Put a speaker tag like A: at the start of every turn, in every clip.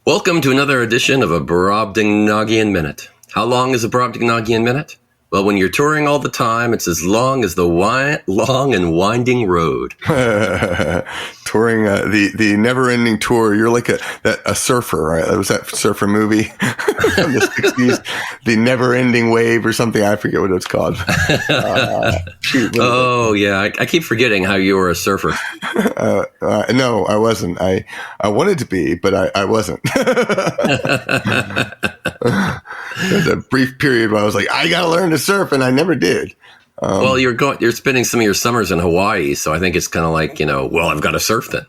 A: Welcome to another edition of a Brobdingnagian Minute. How long is a Brobdingnagian Minute? Well, when you're touring all the time, it's as long as the long and winding road.
B: Touring the never-ending tour. You're like a surfer, right? That was that surfer movie from the 60s, The Never-Ending Wave or something. I forget what it's called.
A: Yeah. I keep forgetting how you were a surfer.
B: No, I wasn't. I wanted to be, but I wasn't. There's a brief period where I was like, I got to learn to surf, and I never did.
A: Well, you're spending some of your summers in Hawaii, so I think it's kind of like, well, I've got to surf then.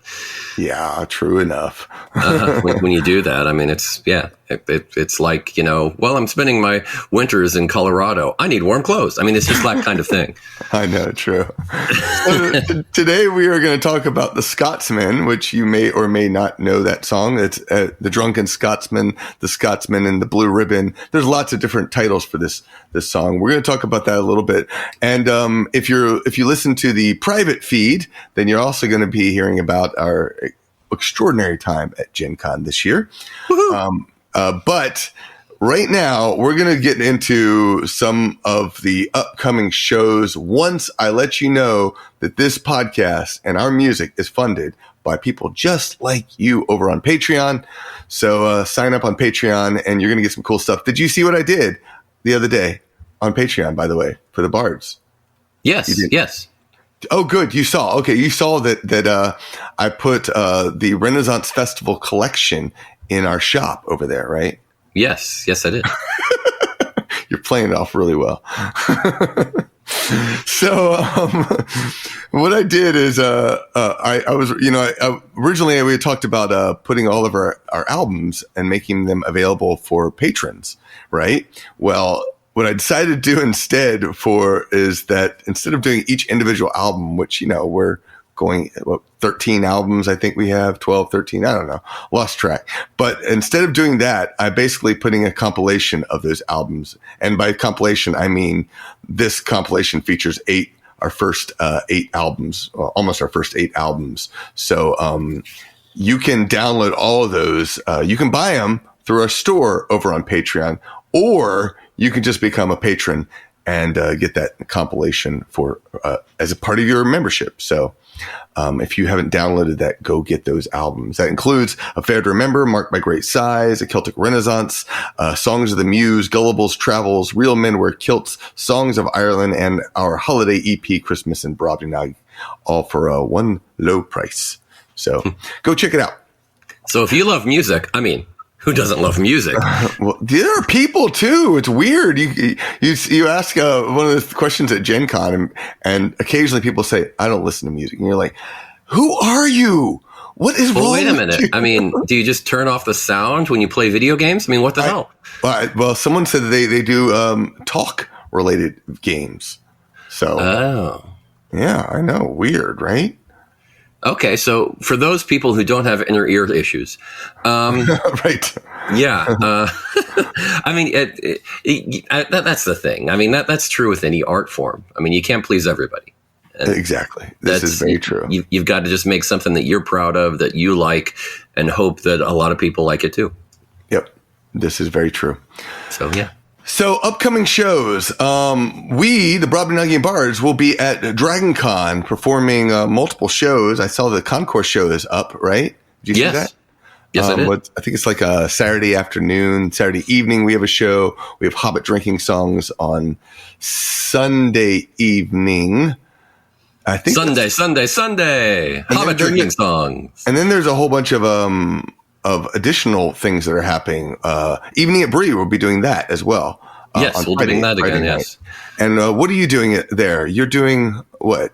B: Yeah, true enough.
A: When you do that, I mean, it's like, well, I'm spending my winters in Colorado. I need warm clothes. I mean, it's just that kind of thing.
B: I know, true. So today we are going to talk about the Scotsman, which you may or may not know that song. It's the Drunken Scotsman, the Scotsman, and the Blue Ribbon. There's lots of different titles for this song. We're going to talk about that a little bit. And if you listen to the private feed, then you're also going to be hearing about our extraordinary time at Gen Con this year. But right now, we're going to get into some of the upcoming shows once I let you know that this podcast and our music is funded by people just like you over on Patreon. So sign up on Patreon and you're going to get some cool stuff. Did you see what I did the other day on Patreon, by the way, for the Bards?
A: Yes, yes.
B: Oh, good. You saw. Okay, you saw that I put the Renaissance Festival collection in our shop over there, right?
A: Yes, I did.
B: You're playing it off really well. So what I did is I was, originally we had talked about putting all of our albums and making them available for patrons, right? Well, what I decided to do instead is that instead of doing each individual album, which, we're going 13 albums, I think we have 12, 13, I don't know, lost track. But instead of doing that, I basically putting a compilation of those albums. And by compilation, I mean, this compilation features our first 8 albums, almost our first 8 albums. So, you can download all of those. You can buy them through our store over on Patreon, or you can just become a patron and get that compilation for as a part of your membership. So if you haven't downloaded that, go get those albums. That includes A Faire to Remember, Marked by Great Size, A Celtic Renaissance, Songs of the Muse, Gullible's Travels, Real Men Wear Kilts, Songs of Ireland, and our holiday EP, Christmas in Brobdingnagian, all for one low price. So go check it out.
A: So if you love music, I mean, who doesn't love music?
B: Well, there are people too. It's weird. You ask one of the questions at Gen Con, and occasionally people say, "I don't listen to music," and you're like, "Who are you? What is wrong?"
A: Wait a
B: with
A: minute.
B: you?
A: I mean, do you just turn off the sound when you play video games? I mean, what the hell?
B: Well, someone said that they do talk related games. So, yeah, I know. Weird, right?
A: Okay, so for those people who don't have inner ear issues,
B: right?
A: Yeah, I mean, that's the thing. I mean, that's true with any art form. I mean, you can't please everybody. And
B: exactly. This is very true.
A: You've got to just make something that you're proud of, that you like, and hope that a lot of people like it too.
B: Yep, this is very true.
A: So yeah.
B: So upcoming shows, the Brobdingnagian Bards will be at Dragon Con performing multiple shows. I saw the Concourse show is up, right? Did you see that?
A: Yes, I did.
B: I think it's like a Saturday afternoon, Saturday evening. We have a show. We have Hobbit drinking songs on Sunday evening. I think
A: Sunday. Hobbit drinking songs.
B: And then there's a whole bunch of additional things that are happening. Evening at Brewery will be doing that as well.
A: Yes, we'll be doing that again, yes.
B: And what are you doing there? You're doing what?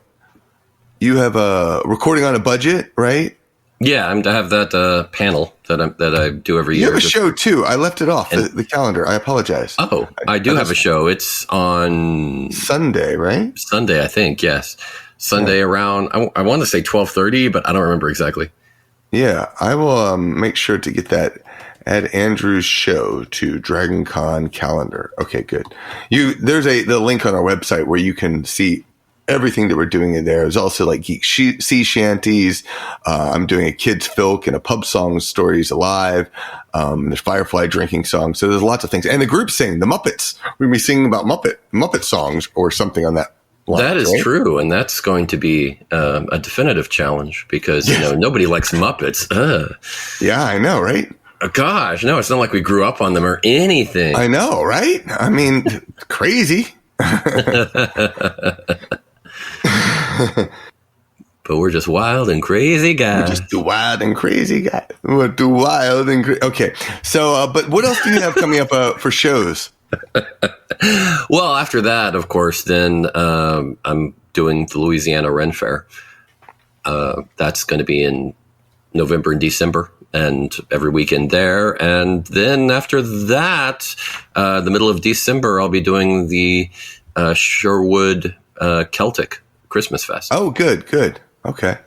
B: You have a recording on a budget, right?
A: Yeah, I have that panel that I do every year.
B: You have a show too. I left it off the calendar. I apologize.
A: Oh, I do have a show. It's on
B: Sunday, right?
A: Sunday, I think. Yes, Sunday around. I want to say 12:30, but I don't remember exactly.
B: Yeah, I will make sure to get that. Add Andrew's show to Dragon Con calendar. Okay, good. There's the link on our website where you can see everything that we're doing in there. There's also like geek sea shanties. I'm doing a kids folk and a pub song stories alive. There's Firefly drinking songs. So there's lots of things. And the group sing, the Muppets. We're going to be singing about Muppet songs or something on that line.
A: That is true. And that's going to be a definitive challenge because, nobody likes Muppets.
B: Yeah, I know, right?
A: Gosh, no, it's not like we grew up on them or anything.
B: I know, right? I mean, crazy.
A: But we're just wild and crazy guys.
B: We're just wild and crazy guys. We're too wild and crazy. Okay. So, but what else do you have coming up for shows?
A: Well, after that, of course, then I'm doing the Louisiana Ren Fair. That's going to be in November and December, and every weekend there. And then after that, the middle of December, I'll be doing the Sherwood Celtic Christmas Fest.
B: Oh, good. Okay.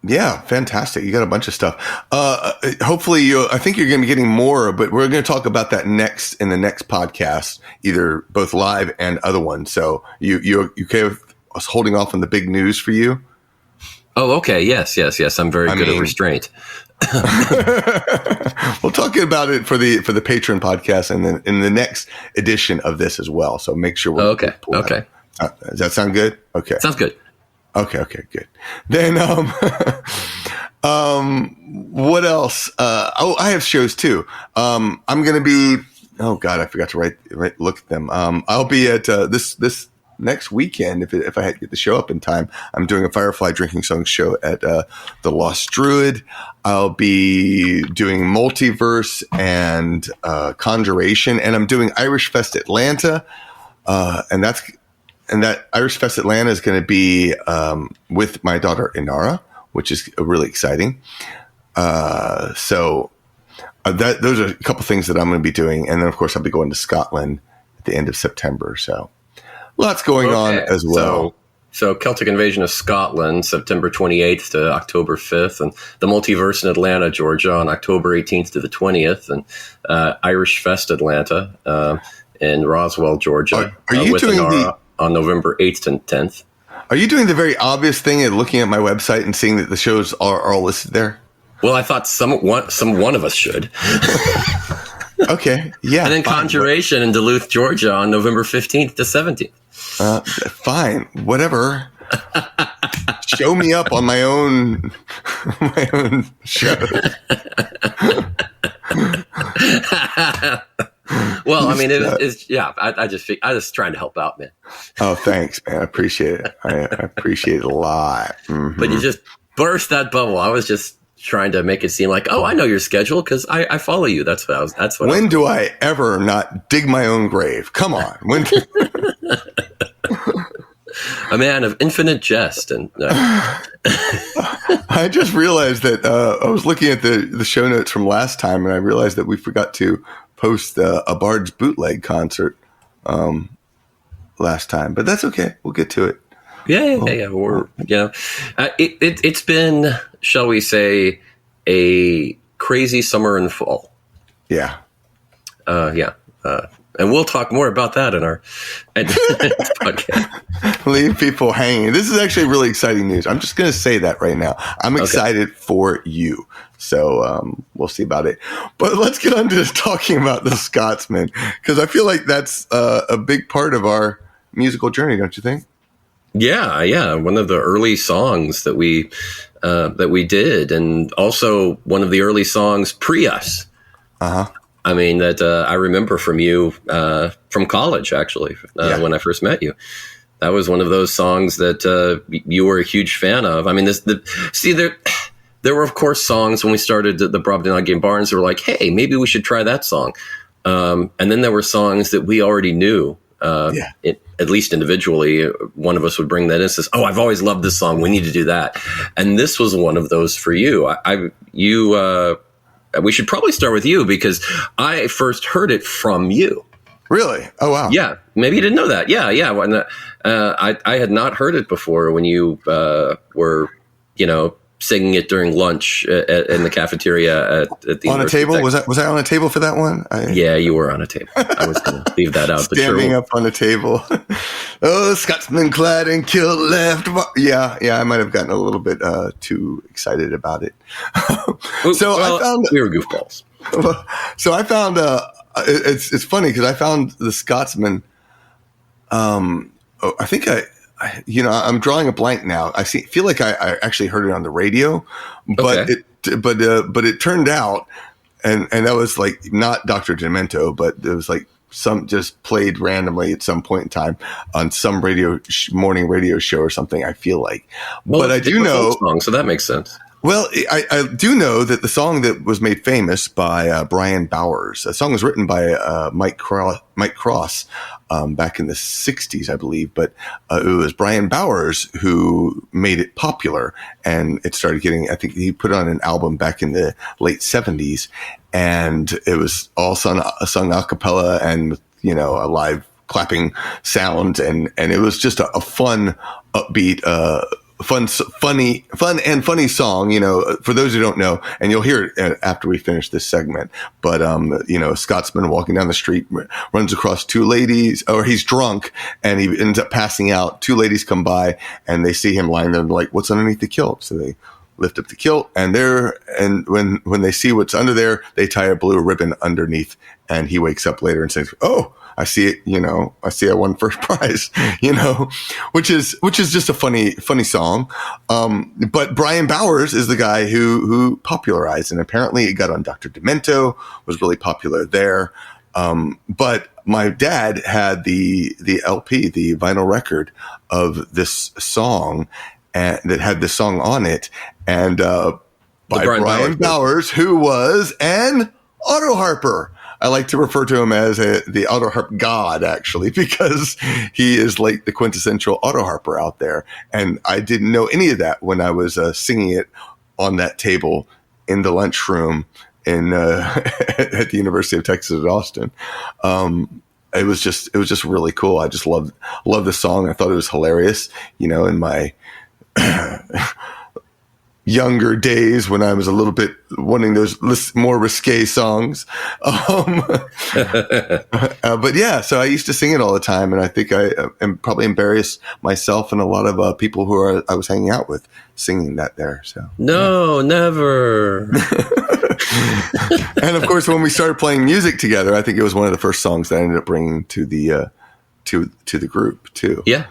B: Yeah, fantastic. You got a bunch of stuff. Hopefully I think you're going to be getting more, but we're going to talk about that in the next podcast, either both live and other ones. So you okay with us holding off on the big news for you? Oh,
A: okay. Yes. I'm very good at restraint.
B: We'll talk about it for the Patreon podcast and then in the next edition of this as well. So make sure we're
A: okay.
B: Does that sound good? Okay.
A: Sounds good.
B: Okay, good. Then what else? I have shows too. I'm going to be oh god, I forgot to look at them. I'll be at this next weekend if I get the show up in time. I'm doing a Firefly drinking songs show at the Lost Druid. I'll be doing MultiVerse and CONjuration, and I'm doing IrishFest Atlanta, and that IrishFest Atlanta is going to be with my daughter Inara, which is really exciting. So those are a couple things that I'm going to be doing, and then of course I'll be going to Scotland at the end of September. So lots going on as well.
A: So Celtic Invasion of Scotland, September 28th to October 5th, and the MultiVerse in Atlanta, Georgia, on October 18th to the 20th, and IrishFest Atlanta in Roswell, Georgia.
B: Are you
A: with
B: doing
A: Inara on November 8th and 10th.
B: Are you doing the very obvious thing of looking at my website and seeing that the shows are all listed there?
A: Well, I thought some one of us should.
B: Okay, yeah.
A: And then CONjuration in Duluth, Georgia on November 15th to 17th.
B: Fine, whatever. Show me up on my own show.
A: Well, I mean, I just trying to help out, man.
B: Oh, thanks, man. I appreciate it. I appreciate it a lot. Mm-hmm.
A: But you just burst that bubble. I was just trying to make it seem like, oh, I know your schedule because I follow you. That's what I was. That's what.
B: When do I ever not dig my own grave? Come on. When?
A: A man of infinite jest, and
B: I just realized that I was looking at the show notes from last time, and I realized that we forgot to post a Bards bootleg concert last time, but that's okay. We'll get to it.
A: Yeah. Or it's been, shall we say, a crazy summer and fall.
B: Yeah.
A: And we'll talk more about that in our podcast.
B: Leave people hanging. This is actually really exciting news. I'm just going to say that right now. I'm excited for you. So we'll see about it. But let's get on to talking about the Scotsman, because I feel like that's a big part of our musical journey, don't you think?
A: Yeah. One of the early songs that we did, and also one of the early songs pre us. Uh-huh. I mean, that I remember from you from college, actually, when I first met you. That was one of those songs that you were a huge fan of. I mean, there were, of course, songs when we started the Brobdingnagian Bards that were like, hey, maybe we should try that song. And then there were songs that we already knew, at least individually. One of us would bring that in and says, oh, I've always loved this song. We need to do that. And this was one of those for you. We should probably start with you because I first heard it from you.
B: Really? Oh, wow.
A: Yeah. Maybe you didn't know that. Yeah. When, I had not heard it before when you were, singing it during lunch in the cafeteria at the
B: on a table. Was I on a table for that one?
A: Yeah, you were on a table. I was going to leave that out.
B: Standing up on a table. Oh, Scotsman clad in kilt left. Yeah, I might have gotten a little bit too excited about it. I found
A: we were goofballs.
B: So I found it's funny because I found the Scotsman. I think I'm drawing a blank now. Feel like I actually heard it on the radio, but it turned out, and that was like not Dr. Demento, but it was like some just played randomly at some point in time on some morning radio show or something. I feel like, but I do know
A: song, so that makes sense.
B: Well, I do know that the song that was made famous by Brian Bowers, a song was written by Mike Cross back in the 60s, I believe. But it was Brian Bowers who made it popular, and it started getting, I think he put on an album back in the late 70s, and it was all sung a cappella and, a live clapping sound. And it was just a fun, upbeat, fun and funny song, for those who don't know, and you'll hear it after we finish this segment. But, a Scotsman walking down the street runs across two ladies, or he's drunk and he ends up passing out. Two ladies come by and they see him lying there and like, what's underneath the kilt? So they lift up the kilt and when they see what's under there, they tie a blue ribbon underneath, and he wakes up later and says, oh, I see it, I see I won first prize, which is just a funny song. But Brian Bowers is the guy who popularized, and apparently it got on Dr. Demento, was really popular there. But my dad had the LP, the vinyl record of this song, and that had this song on it, and by Brian Bowers, who was an auto harper. I like to refer to him as the auto harp god, actually, because he is like the quintessential auto harper out there. And I didn't know any of that when I was singing it on that table in the lunchroom at the University of Texas at Austin. It was just really cool. I just loved the song. I thought it was hilarious, in my younger days when I was a little bit wanting those more risque songs. But yeah, so I used to sing it all the time, and I think I am probably embarrassed myself and a lot of people who I was hanging out with singing that there. So
A: no, never.
B: And of course, when we started playing music together, I think it was one of the first songs that I ended up bringing to the to the group too.
A: Yeah.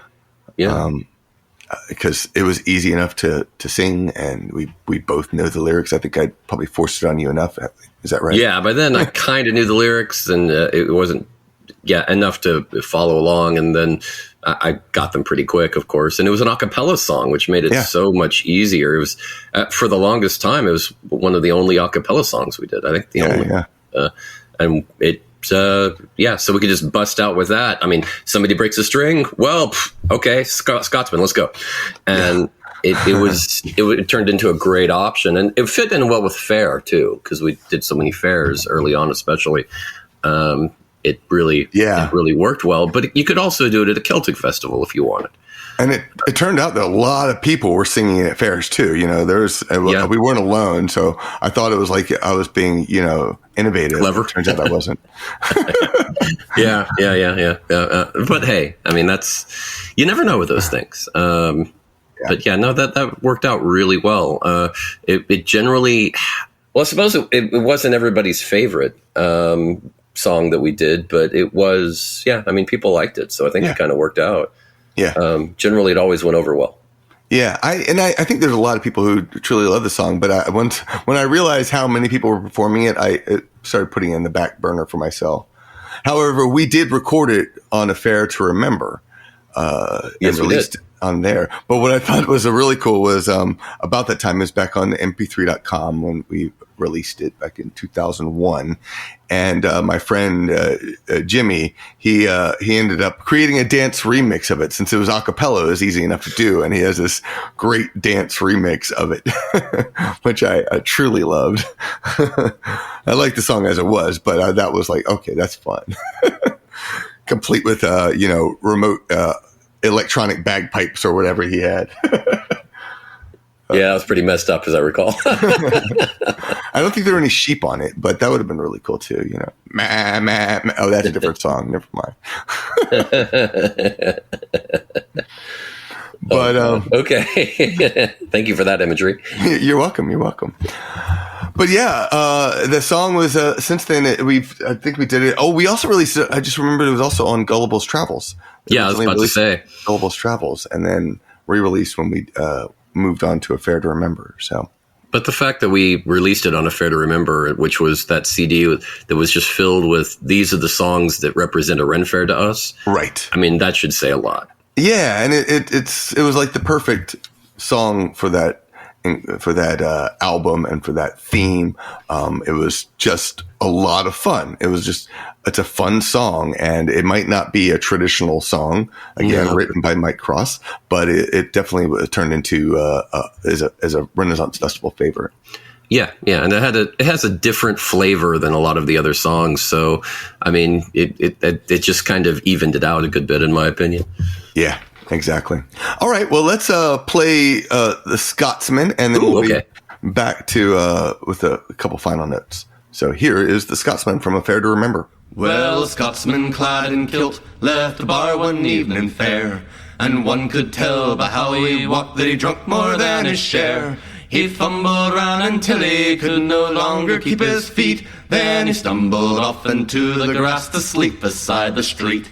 B: Because it was easy enough to sing, and we both know the lyrics. I think I probably forced it on you enough. Is that right?
A: Yeah, by then I kind of knew the lyrics, and it wasn't enough to follow along. And then I got them pretty quick, of course. And it was an a cappella song, which made it so much easier. It was for the longest time, it was one of the only a cappella songs we did. I think the only. And it. So we could just bust out with that. I mean, somebody breaks a string. Well, okay, Scotsman, let's go. And it turned into a great option, and it fit in well with Faire too, because we did so many fairs early on, especially. It really worked well. But you could also do it at a Celtic festival if you wanted.
B: And it turned out that a lot of people were singing at fairs too. We weren't alone. So I thought it was like I was being, innovative.
A: Clever.
B: It turns out I wasn't.
A: Yeah. But hey, I mean, you never know with those things. But yeah, no, that worked out really well. It generally, well, I suppose it wasn't everybody's favorite song that we did, but it was, I mean, people liked it. So I think it kind of worked out. Yeah. Generally, it always went over well.
B: Yeah, I think there's a lot of people who truly love the song, but when I realized how many people were performing it, I started putting it in the back burner for myself. However, we did record it on a Faire to Remember, and released it on there. But what I thought was really cool was about that time, it was back on mp3.com when we released it back in 2001. And my friend Jimmy, he ended up creating a dance remix of it. Since it was a cappella, it was easy enough to do, and he has this great dance remix of it, which I truly loved. I liked the song as it was, but that was like, okay, that's fun. Complete with remote electronic bagpipes or whatever he had.
A: Yeah, it was pretty messed up, as I recall.
B: I don't think there were any sheep on it, but that would have been really cool too. Meh, meh, meh. Oh, that's a different song. Never mind. But
A: okay. Thank you for that imagery.
B: You're welcome. You're welcome. But yeah, the song was since then I think we did it. Oh, we also released it. I just remembered it was also on Gullible's Travels.
A: Yeah, I was about to say
B: Gullible's Travels, and then re-released when we moved on to A Faire to Remember. So,
A: but the fact that we released it on A Faire to Remember, which was that CD that was just filled with these are the songs that represent a Ren Fair to us,
B: right?
A: I mean, that should say a lot.
B: Yeah, and it was like the perfect song for that album and for that theme. It was just a lot of fun. It's a fun song, and it might not be a traditional song, again, written by Mike Cross, but it definitely turned into as a Renaissance Festival favorite.
A: Yeah, and it has a different flavor than a lot of the other songs. So, I mean, it just kind of evened it out a good bit, in my opinion.
B: Yeah, exactly. All right, well, let's play the Scotsman, and then we'll be back to with a couple final notes. So here is the Scotsman from A Faire to Remember.
C: Well, a Scotsman clad in kilt left the bar one evening fair, and one could tell by how he walked that he drunk more than his share. He fumbled round until he could no longer keep his feet. Then he stumbled off into the grass to sleep beside the street.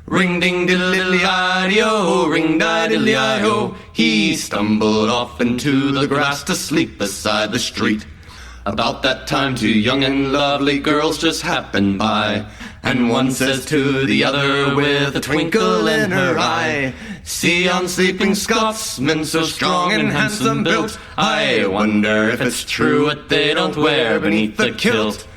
C: Ring ding diddly I-D-O, ring di diddly I-O. He stumbled off into the grass to sleep beside the street. About that time, two young and lovely girls just happened by, and one says to the other with a twinkle in her eye, "See yon sleeping Scotsman, so strong and handsome built, I wonder if it's true what they don't wear beneath the kilt."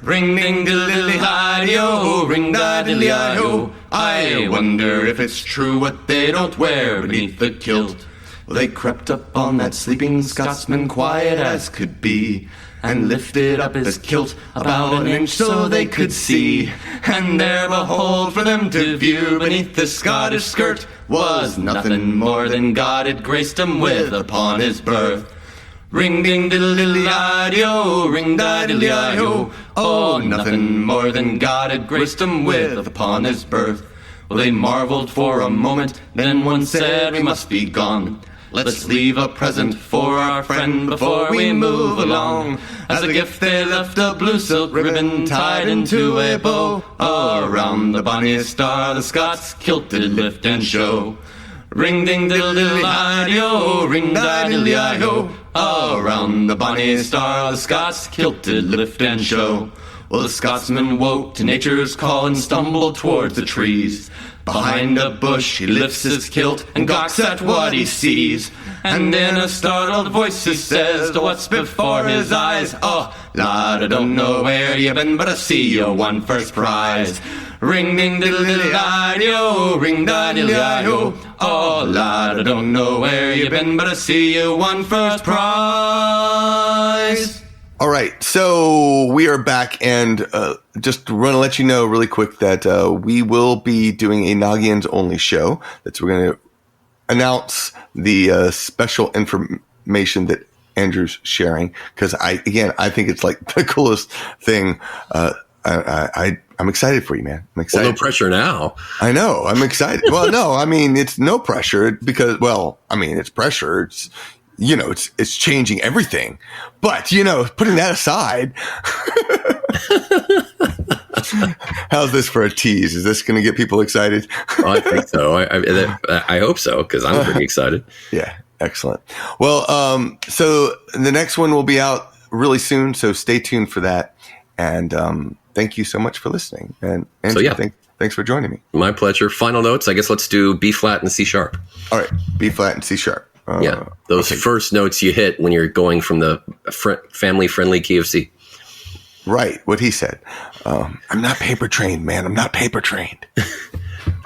C: Ring ding diddly I-D-O, ring di diddly I-O. I wonder if it's true what they don't wear beneath the kilt. Well, they crept up on that sleeping Scotsman quiet as could be, and lifted up his kilt about an inch so they could see. And there, behold, for them to view beneath the Scottish skirt was nothing more than God had graced him with upon his birth. Ring ding diddly I-D-O, ring di diddly I-O. Oh, nothing more than God had graced him with upon his birth. Well, they marveled for a moment, then one said, "We must be gone. Let's leave a present for our friend before we move along." As a gift they left a blue silk ribbon tied into a bow. Around the bonny star the Scots kilt did lift and show. Ring ding diddly I-D-O, ring di diddly I-O. Around the bonny star the Scots kilt did lift and show. Well, the Scotsman woke to nature's call and stumbled towards the trees. Behind a bush he lifts his kilt and gawks at what he sees. And in a startled voice he says to what's before his eyes, "Oh, lad, I don't know where you been, but I see you won first prize." Ring ding diddly I-D-O, ring di diddly I-O. "Oh, lad, I don't know where you been, but I see you won first prize."
B: All right, so we are back, and just want to let you know really quick that we will be doing a Nagians Only show. We're going to announce the special information that Andrew's sharing, because I think it's like the coolest thing. I'm excited for you, man. I'm excited.
A: Well, no pressure now.
B: I know. I'm excited. Well, no, I mean, it's no pressure because, it's pressure. It's changing everything. But, putting that aside, how's this for a tease? Is this going to get people excited?
A: Well, I think so. I hope so, because I'm pretty excited.
B: Yeah, excellent. Well, so the next one will be out really soon, so stay tuned for that. And thank you so much for listening. And Andrew, thanks for joining me.
A: My pleasure. Final notes, I guess let's do B flat and C sharp.
B: All right, B flat and C sharp.
A: Those first notes you hit when you're going from the family-friendly key of C.
B: Right, what he said. I'm not paper trained, man. I'm not paper trained.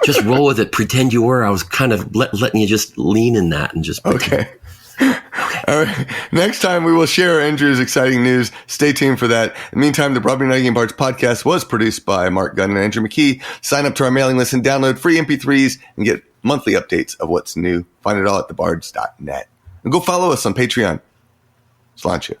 A: Just roll with it. Pretend you were. I was kind of letting you just lean in that and just pretend.
B: Okay. All right. Next time we will share Andrew's exciting news. Stay tuned for that. In the meantime, the Brobdingnagian Bards Podcast was produced by Marc Gunn and Andrew McKee. Sign up to our mailing list and download free MP3s and get monthly updates of what's new. Find it all at thebards.net. And go follow us on Patreon. Sláinte.